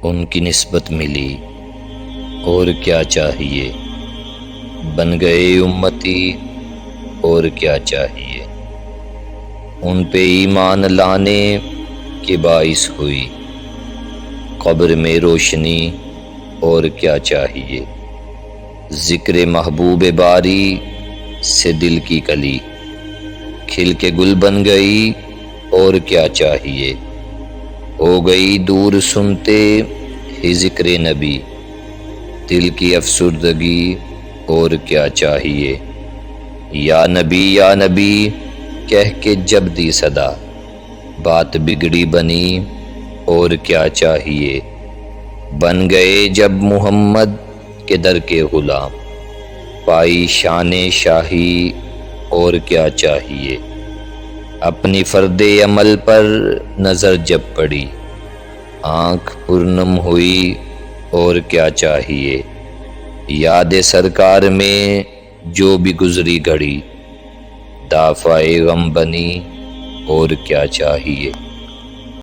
ان کی نسبت ملی، اور کیا چاہیے، بن گئے امتی، اور کیا چاہیے۔ ان پہ ایمان لانے کے باعث ہوئی قبر میں روشنی، اور کیا چاہیے۔ ذکر محبوب باری سے دل کی کلی کھل کے گل بن گئی، اور کیا چاہیے۔ ہو گئی دور سنتے ہی ذکر نبی، دل کی افسردگی، اور کیا چاہیے۔ یا نبی کہہ کے جب دی صدا، بات بگڑی بنی، اور کیا چاہیے۔ بن گئے جب محمد کے در کے غلام، پائی شان شاہی، اور کیا چاہیے۔ اپنی فرد عمل پر نظر جب پڑی، آنکھ پرنم ہوئی، اور کیا چاہیے۔ یاد سرکار میں جو بھی گزری گھڑی، دافع غم بنی، اور کیا چاہیے۔